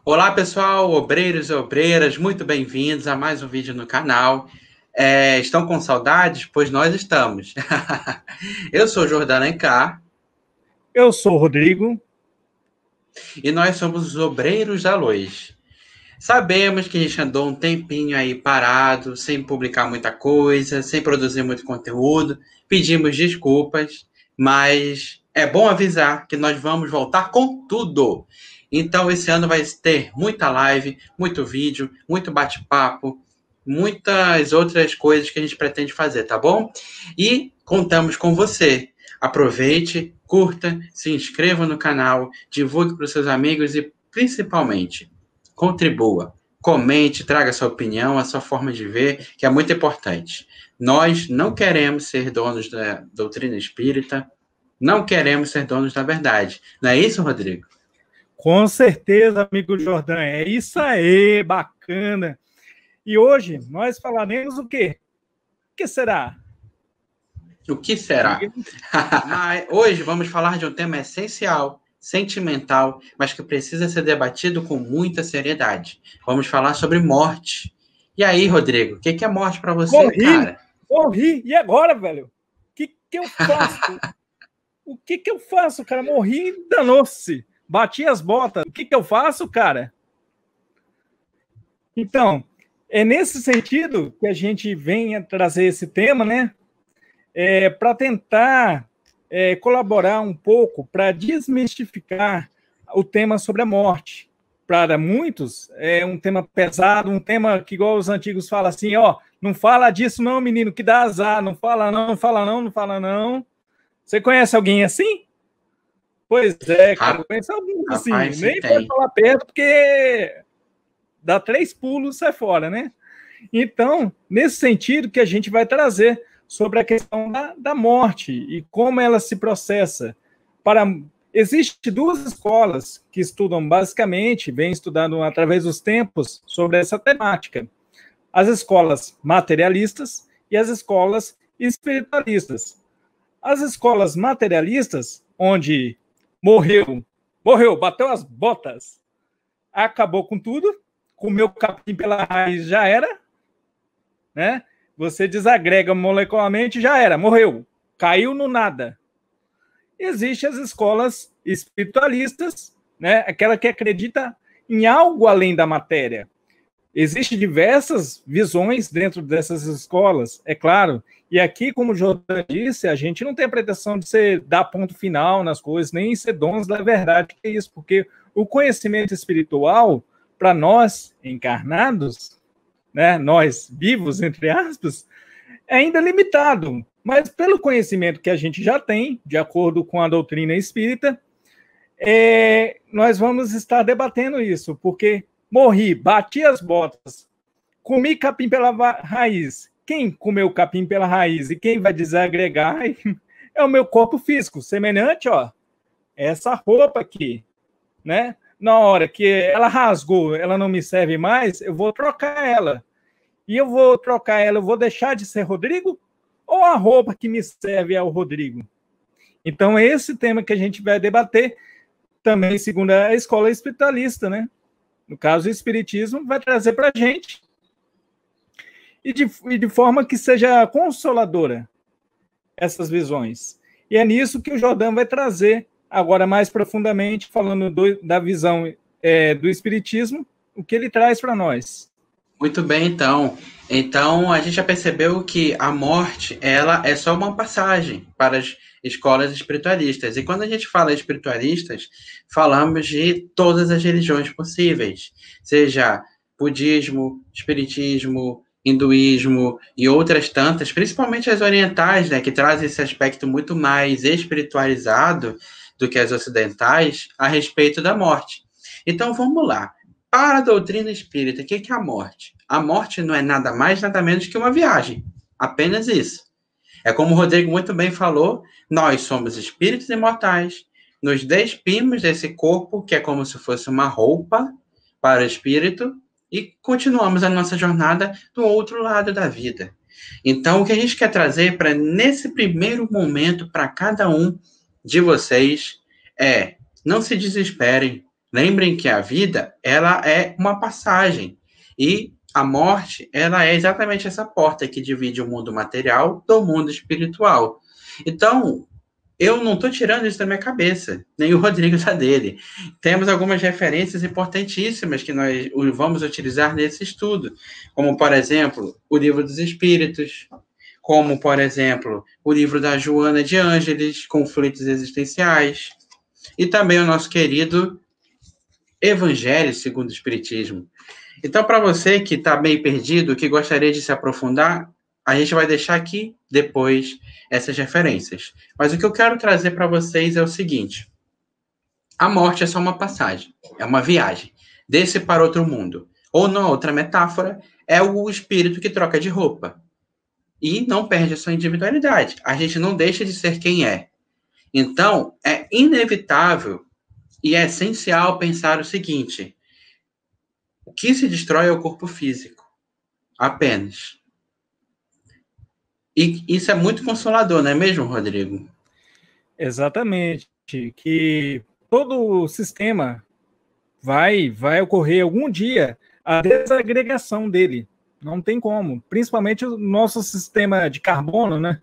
Olá, pessoal, obreiros e obreiras, muito bem-vindos a mais um vídeo no canal. Estão com saudades? Pois nós estamos. Eu sou Jordano Alencar. Eu sou o Rodrigo. E nós somos os Obreiros da Luz. Sabemos que a gente andou um tempinho aí parado, sem publicar muita coisa, sem produzir muito conteúdo. Pedimos desculpas, mas é bom avisar que nós vamos voltar com tudo. Então, esse ano vai ter muita live, muito vídeo, muito bate-papo, muitas outras coisas que a gente pretende fazer, tá bom? E contamos com você. Aproveite, curta, se inscreva no canal, divulgue para os seus amigos e, principalmente, contribua, comente, traga sua opinião, a sua forma de ver, que é muito importante. Nós não queremos ser donos da doutrina espírita, não queremos ser donos da verdade. Não é isso, Rodrigo? Com certeza, amigo Jordão. É isso aí, bacana. E hoje nós falaremos o quê? O que será? O que será? Mas hoje vamos falar de um tema essencial, sentimental, mas que precisa ser debatido com muita seriedade. Vamos falar sobre morte. E aí, Rodrigo, o que é morte para você, cara? Morri. E agora, velho? O que eu faço? O que eu faço, cara? Morri e danou-se. Bati as botas. O que eu faço, cara? Então, é nesse sentido que a gente vem a trazer esse tema, né? Para tentar colaborar um pouco para desmistificar o tema sobre a morte. Para muitos, é um tema pesado, um tema que, igual os antigos falam assim, ó, não fala disso não, menino, que dá azar, não fala não, não fala não, não fala não. Você conhece alguém assim? Pois é, cara, eu conheço alguns assim, nem pode falar perto, porque dá 3 pulos, sai fora, né? Então, nesse sentido que a gente vai trazer sobre a questão da morte e como ela se processa. Existem 2 escolas que estudam basicamente, vêm estudando através dos tempos sobre essa temática. As escolas materialistas e as escolas espiritualistas. As escolas materialistas, onde morreu, bateu as botas, acabou com tudo, comeu capim pela raiz, já era, né? Você desagrega molecularmente, já era, morreu, caiu no nada. Existem as escolas espiritualistas, né? Aquela que acredita em algo além da matéria. Existem diversas visões dentro dessas escolas, é claro. E aqui, como o Jordan disse, a gente não tem a pretensão de dar ponto final nas coisas, nem ser donos da verdade, que é isso, porque o conhecimento espiritual, para nós encarnados, né, nós vivos, entre aspas, é ainda limitado. Mas pelo conhecimento que a gente já tem, de acordo com a doutrina espírita, nós vamos estar debatendo isso, porque morri, bati as botas, comi capim pela raiz. Quem comeu capim pela raiz e quem vai desagregar é o meu corpo físico, semelhante, ó, essa roupa aqui, né? Na hora que ela rasgou, ela não me serve mais, eu vou trocar ela. E eu vou trocar ela, eu vou deixar de ser Rodrigo? Ou a roupa que me serve é o Rodrigo? Então, é esse tema que a gente vai debater, também segundo a escola espiritualista, né? No caso, o Espiritismo vai trazer para a gente, e de forma que seja consoladora essas visões. E é nisso que o Jordão vai trazer, agora mais profundamente, falando da visão do Espiritismo, o que ele traz para nós. Muito bem, então. Então, a gente já percebeu que a morte, ela é só uma passagem para as escolas espiritualistas. E quando a gente fala espiritualistas, falamos de todas as religiões possíveis, seja budismo, espiritismo, hinduísmo e outras tantas, principalmente as orientais, né, que trazem esse aspecto muito mais espiritualizado do que as ocidentais a respeito da morte. Então, vamos lá. Para a doutrina espírita, o que é a morte? A morte não é nada mais, nada menos que uma viagem. Apenas isso. É como o Rodrigo muito bem falou, nós somos espíritos imortais, nos despimos desse corpo, que é como se fosse uma roupa para o espírito, e continuamos a nossa jornada do outro lado da vida. Então, o que a gente quer trazer para, nesse primeiro momento, para cada um de vocês, não se desesperem, Lembrem que a vida, ela é uma passagem. E a morte, ela é exatamente essa porta que divide o mundo material do mundo espiritual. Então, eu não estou tirando isso da minha cabeça, nem o Rodrigo está dele. Temos algumas referências importantíssimas que nós vamos utilizar nesse estudo, como, por exemplo, o Livro dos Espíritos, como, por exemplo, o livro da Joana de Ângeles, Conflitos Existenciais, e também o nosso querido Evangelho segundo o Espiritismo. Então, para você que está meio perdido, que gostaria de se aprofundar, a gente vai deixar aqui depois essas referências. Mas o que eu quero trazer para vocês é o seguinte: a morte é só uma passagem, é uma viagem desse para outro mundo. Ou, numa outra metáfora, é o espírito que troca de roupa e não perde a sua individualidade. A gente não deixa de ser quem é. Então, é inevitável e é essencial pensar o seguinte: o que se destrói é o corpo físico, apenas. E isso é muito consolador, não é mesmo, Rodrigo? Exatamente. Que todo o sistema vai ocorrer algum dia a desagregação dele. Não tem como. Principalmente o nosso sistema de carbono, né?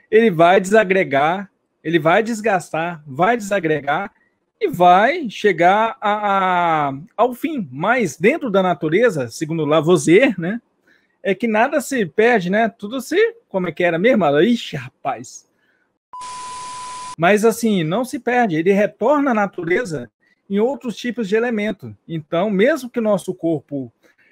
Ele vai desagregar, ele vai desgastar, vai desagregar e vai chegar ao fim. Mas dentro da natureza, segundo Lavoisier, né? É que nada se perde, né? Tudo se... Como é que era mesmo? Ixi, rapaz. Mas assim, não se perde. Ele retorna à natureza em outros tipos de elemento. Então, mesmo que o nosso corpo...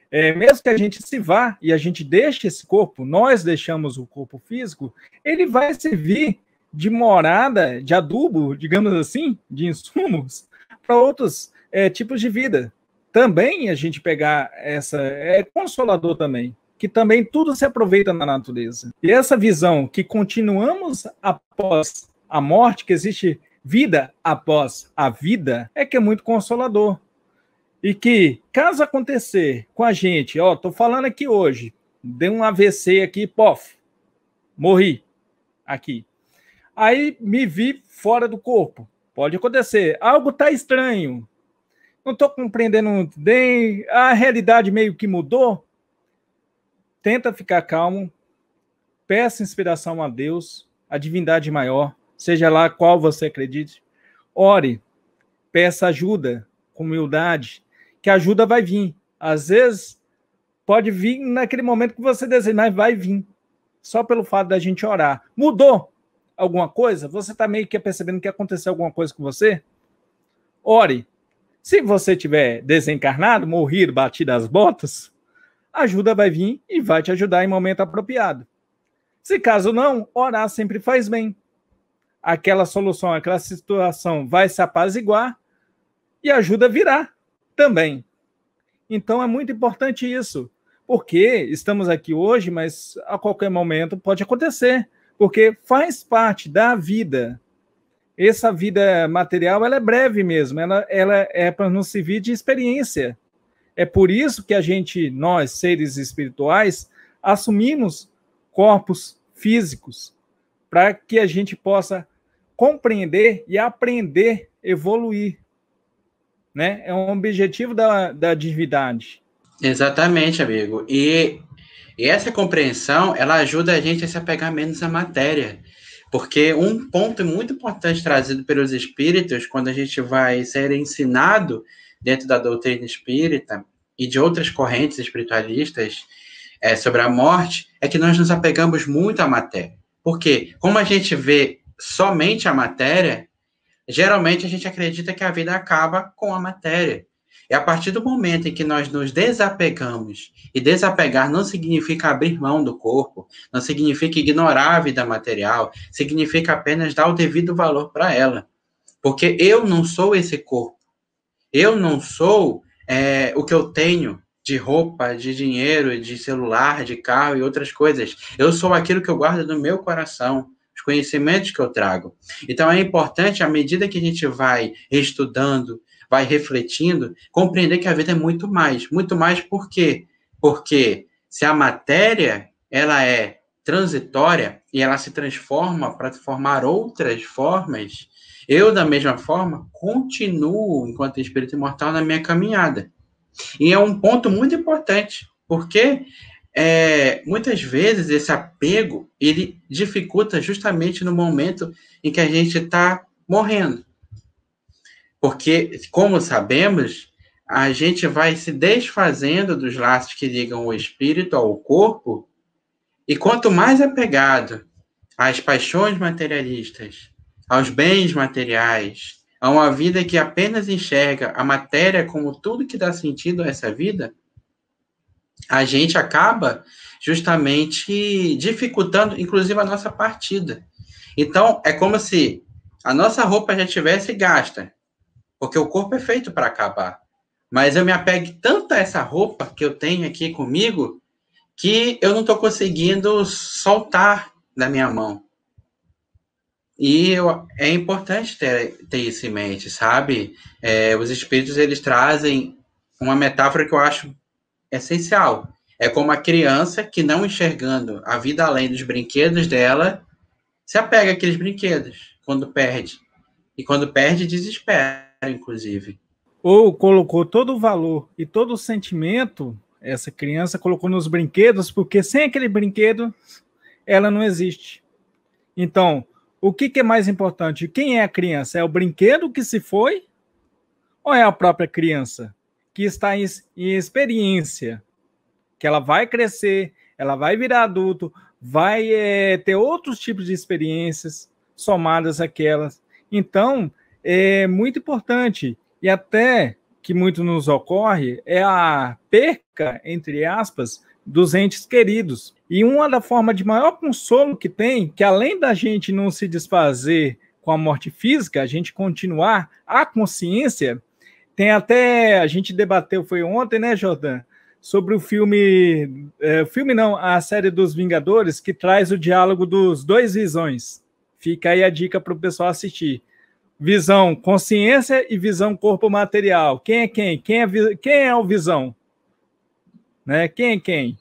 mesmo que a gente se vá e a gente deixe esse corpo, nós deixamos o corpo físico, ele vai servir de morada, de adubo, digamos assim, de insumos, para outros tipos de vida. Também a gente pegar essa... É consolador também, que também tudo se aproveita na natureza. E essa visão que continuamos após a morte, que existe vida após a vida, é que é muito consolador. E que, caso acontecer com a gente, tô falando aqui hoje, dei um AVC aqui, pof, morri aqui. Aí me vi fora do corpo. Pode acontecer. Algo tá estranho. Não estou compreendendo bem. A realidade meio que mudou. Tenta ficar calmo. Peça inspiração a Deus, a divindade maior, seja lá qual você acredite. Ore. Peça ajuda, com humildade, que a ajuda vai vir. Às vezes, pode vir naquele momento que você deseja, mas vai vir. Só pelo fato da gente orar. Mudou alguma coisa? Você está meio que percebendo que aconteceu alguma coisa com você? Ore. Se você tiver desencarnado, morrido, batido as botas, a ajuda vai vir e vai te ajudar em momento apropriado. Se caso não, orar sempre faz bem. Aquela solução, aquela situação vai se apaziguar e a ajuda virá também. Então é muito importante isso, porque estamos aqui hoje, mas a qualquer momento pode acontecer, porque faz parte da vida. Essa vida material, ela é breve mesmo, ela é para nos servir de experiência. É por isso que a gente, nós, seres espirituais, assumimos corpos físicos, para que a gente possa compreender e aprender, evoluir. Né? É um objetivo da divindade. Exatamente, amigo. E essa compreensão, ela ajuda a gente a se apegar menos à matéria. Porque um ponto muito importante trazido pelos espíritos, quando a gente vai ser ensinado dentro da doutrina espírita e de outras correntes espiritualistas sobre a morte, é que nós nos apegamos muito à matéria. Porque, como a gente vê somente a matéria, geralmente a gente acredita que a vida acaba com a matéria. E a partir do momento em que nós nos desapegamos, e desapegar não significa abrir mão do corpo, não significa ignorar a vida material, significa apenas dar o devido valor para ela. Porque eu não sou esse corpo. Eu não sou o que eu tenho de roupa, de dinheiro, de celular, de carro e outras coisas. Eu sou aquilo que eu guardo no meu coração, os conhecimentos que eu trago. Então é importante, à medida que a gente vai estudando, vai refletindo, compreender que a vida é muito mais. Muito mais por quê? Porque se a matéria ela é transitória e ela se transforma para formar outras formas, Eu, da mesma forma, continuo, enquanto espírito imortal, na minha caminhada. E é um ponto muito importante, porque muitas vezes esse apego, ele dificulta justamente no momento em que a gente está morrendo. Porque, como sabemos, a gente vai se desfazendo dos laços que ligam o espírito ao corpo, e quanto mais apegado às paixões materialistas, aos bens materiais, a uma vida que apenas enxerga a matéria como tudo que dá sentido a essa vida, a gente acaba justamente dificultando, inclusive, a nossa partida. Então, é como se a nossa roupa já tivesse gasta, porque o corpo é feito para acabar. Mas eu me apego tanto a essa roupa que eu tenho aqui comigo que eu não estou conseguindo soltar da minha mão. E é importante ter isso em mente, sabe? Os espíritos, eles trazem uma metáfora que eu acho essencial. É como a criança que, não enxergando a vida além dos brinquedos dela, se apega àqueles brinquedos quando perde. E quando perde, desespera, inclusive. Ou colocou todo o valor e todo o sentimento, essa criança colocou nos brinquedos, porque sem aquele brinquedo, ela não existe. Então, o que é mais importante? Quem é a criança? É o brinquedo que se foi? Ou é a própria criança que está em experiência? Que ela vai crescer, ela vai virar adulto, vai ter outros tipos de experiências somadas àquelas. Então, é muito importante. E até que muito nos ocorre é a perca, entre aspas, dos entes queridos. E uma da forma de maior consolo que tem, que além da gente não se desfazer com a morte física, a gente continuar a consciência, tem até, a gente debateu, foi ontem, né, Jordan, sobre o filme não, a série dos Vingadores, que traz o diálogo dos dois Visões. Fica aí a dica para o pessoal assistir. Visão consciência e visão corpo material. Quem é quem? Quem é o Visão? Né? Quem é quem?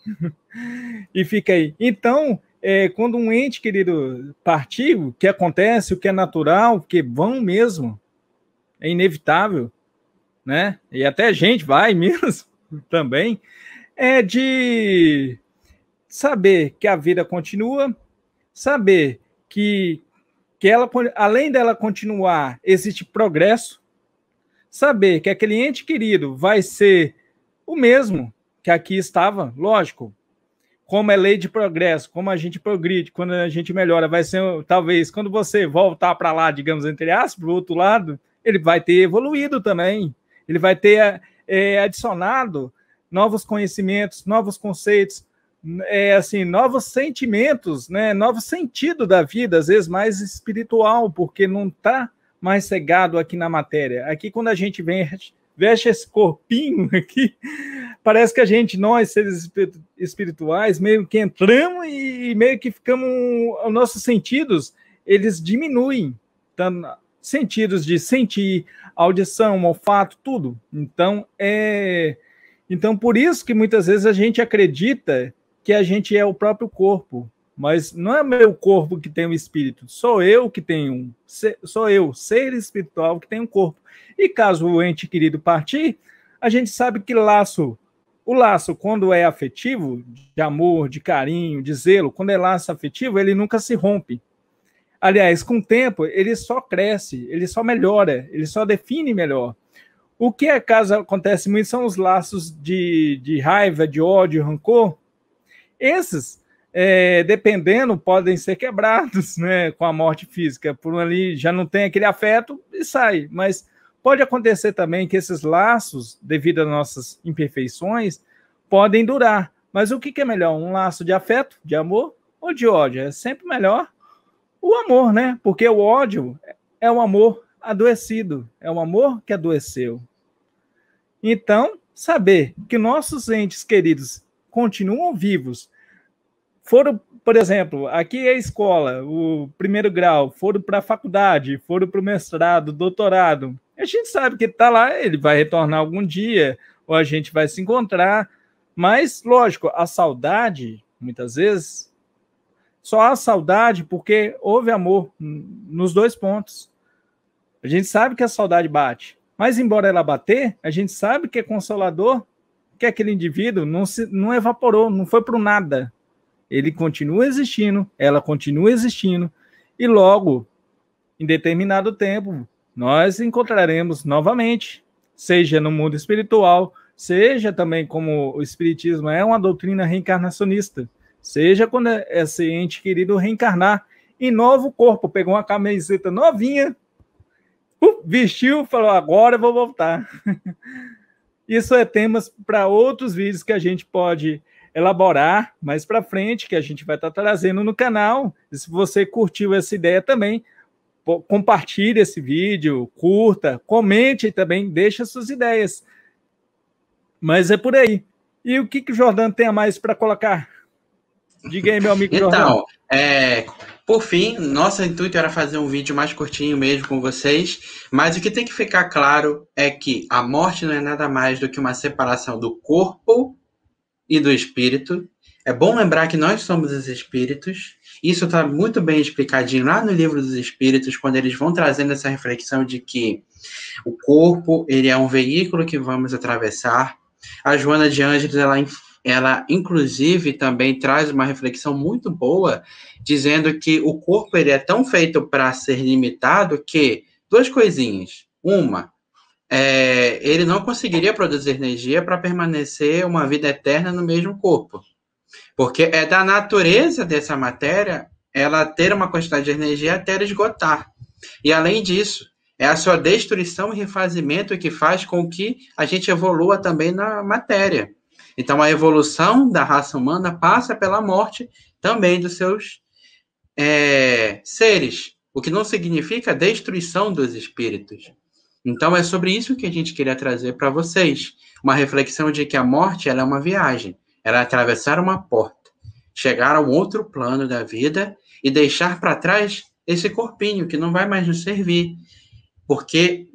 E fica aí. Então, quando um ente querido partir, o que acontece, o que é natural, o que vão mesmo, é inevitável, né? E até a gente vai mesmo também, é de saber que a vida continua, saber que ela, além dela continuar, existe progresso, saber que aquele ente querido vai ser o mesmo que aqui estava, lógico, como é lei de progresso, como a gente progride, quando a gente melhora, vai ser, talvez, quando você voltar para lá, digamos, entre aspas, para o outro lado, ele vai ter evoluído também, ele vai ter adicionado novos conhecimentos, novos conceitos, assim, novos sentimentos, né, novo sentido da vida, às vezes mais espiritual, porque não está mais cegado aqui na matéria. Aqui, quando a gente veste esse corpinho aqui, parece que a gente, nós, seres espirituais, meio que entramos e meio que ficamos, os nossos sentidos, eles diminuem, tanto sentidos de sentir, audição, olfato, tudo. Então, por isso que muitas vezes a gente acredita que a gente é o próprio corpo, mas não é meu corpo que tem um espírito, sou eu que tenho sou eu, ser espiritual, que tem um corpo. E caso o ente querido partir, a gente sabe que o laço, quando é afetivo, de amor, de carinho, de zelo, quando é laço afetivo, ele nunca se rompe. Aliás, com o tempo, ele só cresce, ele só melhora, ele só define melhor. O que acontece muito são os laços de raiva, de ódio, rancor. Esses, dependendo, podem ser quebrados, né, com a morte física. Por ali já não tem aquele afeto e sai. Mas pode acontecer também que esses laços, devido às nossas imperfeições, podem durar. Mas o que é melhor? Um laço de afeto, de amor ou de ódio? É sempre melhor o amor, né? Porque o ódio é um amor adoecido, é um amor que adoeceu. Então, saber que nossos entes queridos continuam vivos, foram, por exemplo, aqui é a escola, o primeiro grau, foram para a faculdade, foram para o mestrado, doutorado, a gente sabe que está lá, ele vai retornar algum dia, ou a gente vai se encontrar, mas, lógico, a saudade, muitas vezes, só há saudade porque houve amor nos dois pontos. A gente sabe que a saudade bate, mas embora ela bater, a gente sabe que é consolador, que aquele indivíduo não evaporou, não foi para o nada. Ele continua existindo, ela continua existindo, e logo, em determinado tempo, nós encontraremos novamente, seja no mundo espiritual, seja também como o espiritismo é uma doutrina reencarnacionista, seja quando esse ente querido reencarnar em novo corpo, pegou uma camiseta novinha, vestiu, falou, agora eu vou voltar. Isso é temas para outros vídeos que a gente pode elaborar mais para frente, que a gente vai estar trazendo no canal. E se você curtiu essa ideia também, compartilhe esse vídeo, curta, comente também, deixe suas ideias. Mas é por aí. E o que o Jordano tem a mais para colocar? Diga aí, meu amigo Jordano. Então, por fim, nosso intuito era fazer um vídeo mais curtinho mesmo com vocês, mas o que tem que ficar claro é que a morte não é nada mais do que uma separação do corpo e do espírito. É bom lembrar que nós somos os espíritos. Isso está muito bem explicadinho lá no Livro dos Espíritos, quando eles vão trazendo essa reflexão de que o corpo ele é um veículo que vamos atravessar. A Joana de Ângeles, ela inclusive também traz uma reflexão muito boa, dizendo que o corpo ele é tão feito para ser limitado que duas coisinhas. Uma, ele não conseguiria produzir energia para permanecer uma vida eterna no mesmo corpo. Porque é da natureza dessa matéria ela ter uma quantidade de energia até ela esgotar. E além disso, é a sua destruição e refazimento que faz com que a gente evolua também na matéria. Então, a evolução da raça humana passa pela morte também dos seus seres, o que não significa destruição dos espíritos. Então, é sobre isso que a gente queria trazer para vocês. Uma reflexão de que a morte ela é uma viagem. Ela é atravessar uma porta, chegar ao outro plano da vida e deixar para trás esse corpinho que não vai mais nos servir. Porque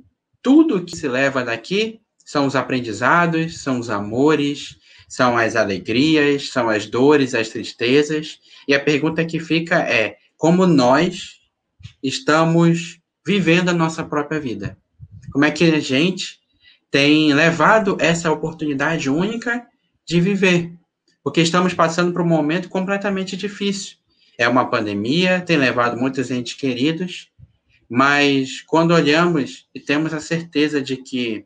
tudo que se leva daqui são os aprendizados, são os amores, são as alegrias, são as dores, as tristezas. E a pergunta que fica é como nós estamos vivendo a nossa própria vida. Como é que a gente tem levado essa oportunidade única de viver? Porque estamos passando por um momento completamente difícil. É uma pandemia, tem levado muitos entes queridos, mas quando olhamos e temos a certeza de que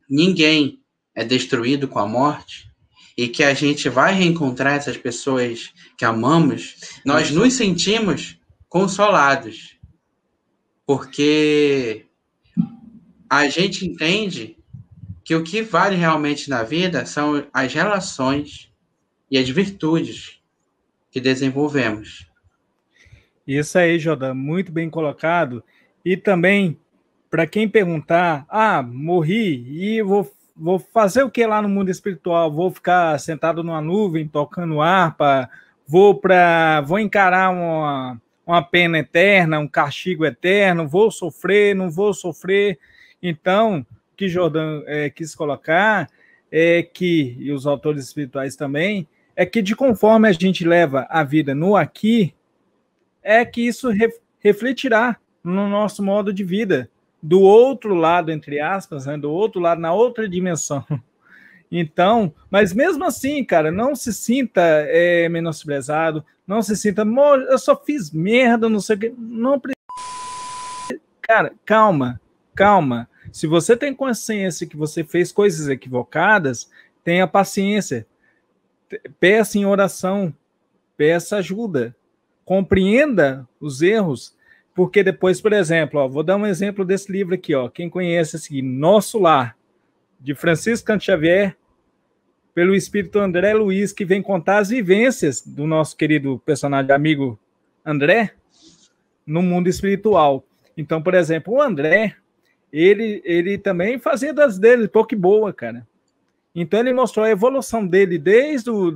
ninguém é destruído com a morte e que a gente vai reencontrar essas pessoas que amamos, nós nos sentimos consolados, porque a gente entende que o que vale realmente na vida são as relações e as virtudes que desenvolvemos. Isso aí, Jordan, muito bem colocado. E também, para quem perguntar, morri e vou fazer o que lá no mundo espiritual? Vou ficar sentado numa nuvem, tocando harpa, vou encarar uma pena eterna, um castigo eterno, vou sofrer, não vou sofrer. Então, o que Jordan quis colocar é que, e os autores espirituais também, é que de conforme a gente leva a vida no aqui, é que isso refletirá no nosso modo de vida, do outro lado, entre aspas, né, do outro lado, na outra dimensão. Então, mas mesmo assim, cara, não se sinta menosprezado, não se sinta, eu só fiz merda, não sei o que, não precisa. Cara, calma. Se você tem consciência que você fez coisas equivocadas, tenha paciência, peça em oração, peça ajuda, compreenda os erros, porque depois, por exemplo, vou dar um exemplo desse livro aqui, quem conhece esse aqui, Nosso Lar, de Francisco Cândido Xavier, pelo espírito André Luiz, que vem contar as vivências do nosso querido personagem amigo André no mundo espiritual. Então, por exemplo, o André, ele também fazia das dele pouco e boa, cara. Então, ele mostrou a evolução dele desde o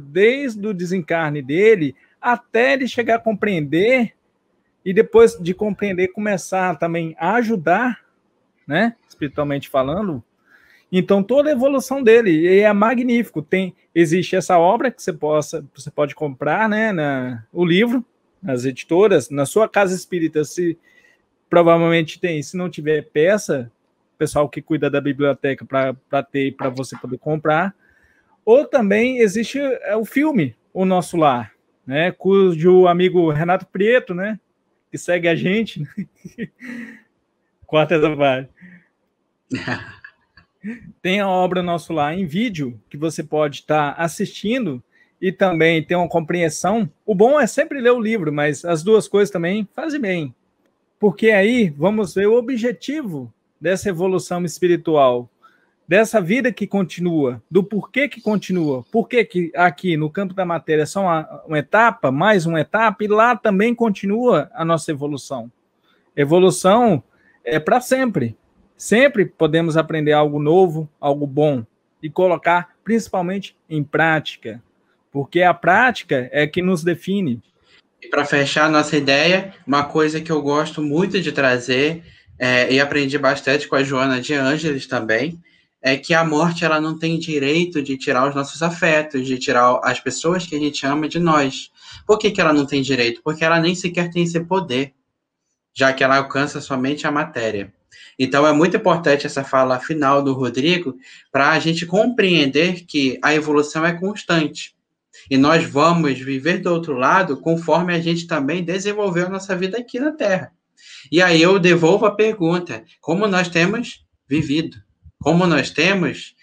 desencarne dele até ele chegar a compreender e depois de compreender, começar também a ajudar, né, espiritualmente falando. Então, toda a evolução dele é magnífico. Existe essa obra que você pode comprar, né, o livro, nas editoras, na sua casa espírita, se provavelmente tem, se não tiver peça, pessoal que cuida da biblioteca para ter, para você poder comprar. Ou também existe o filme O Nosso Lar, né, cujo amigo Renato Prieto, né, que segue a gente, corta essa parte. Tem a obra Nosso Lar em vídeo, que você pode estar assistindo e também ter uma compreensão. O bom é sempre ler o livro, mas as duas coisas também fazem bem. Porque aí vamos ver o objetivo dessa evolução espiritual, dessa vida que continua, do porquê que continua, porquê que aqui no campo da matéria é só uma etapa, mais uma etapa, e lá também continua a nossa evolução. Evolução é para sempre. Sempre podemos aprender algo novo, algo bom, e colocar principalmente em prática, porque a prática é que nos define. E para fechar a nossa ideia, uma coisa que eu gosto muito de trazer, e aprendi bastante com a Joana de Ângeles também, é que a morte ela não tem direito de tirar os nossos afetos, de tirar as pessoas que a gente ama de nós. Por que ela não tem direito? Porque ela nem sequer tem esse poder, já que ela alcança somente a matéria. Então é muito importante essa fala final do Rodrigo para a gente compreender que a evolução é constante. E nós vamos viver do outro lado conforme a gente também desenvolveu a nossa vida aqui na Terra. E aí eu devolvo a pergunta, como nós temos vivido? Como nós temos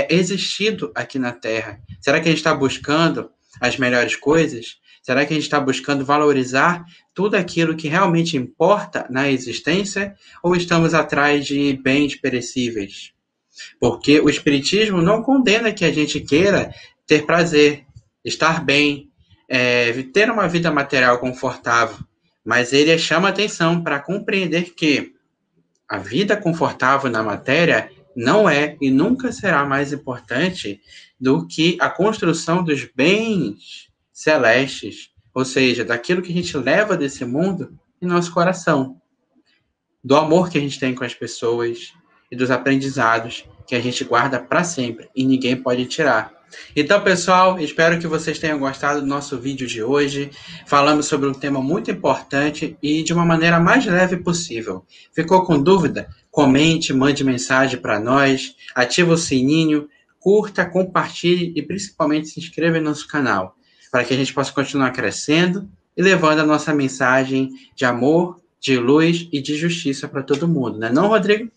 existido aqui na Terra? Será que a gente está buscando as melhores coisas? Será que a gente está buscando valorizar tudo aquilo que realmente importa na existência? Ou estamos atrás de bens perecíveis? Porque o Espiritismo não condena que a gente queira ter prazer, estar bem, ter uma vida material confortável. Mas ele chama atenção para compreender que a vida confortável na matéria não é e nunca será mais importante do que a construção dos bens celestes, ou seja, daquilo que a gente leva desse mundo em nosso coração, do amor que a gente tem com as pessoas e dos aprendizados que a gente guarda para sempre e ninguém pode tirar. Então, pessoal, espero que vocês tenham gostado do nosso vídeo de hoje. Falamos sobre um tema muito importante e de uma maneira mais leve possível. Ficou com dúvida? Comente, mande mensagem para nós, ative o sininho, curta, compartilhe e principalmente se inscreva no nosso canal, para que a gente possa continuar crescendo e levando a nossa mensagem de amor, de luz e de justiça para todo mundo, não é não, Rodrigo?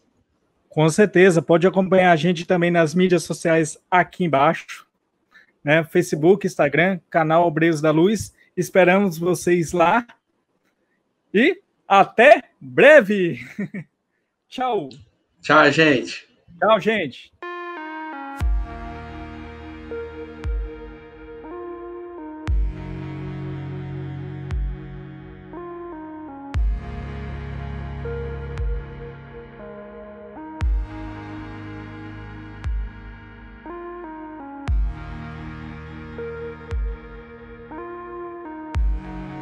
Com certeza, pode acompanhar a gente também nas mídias sociais aqui embaixo, né? Facebook, Instagram, canal Obreiros da Luz. Esperamos vocês lá e até breve. Tchau. Tchau, gente. Tchau, gente.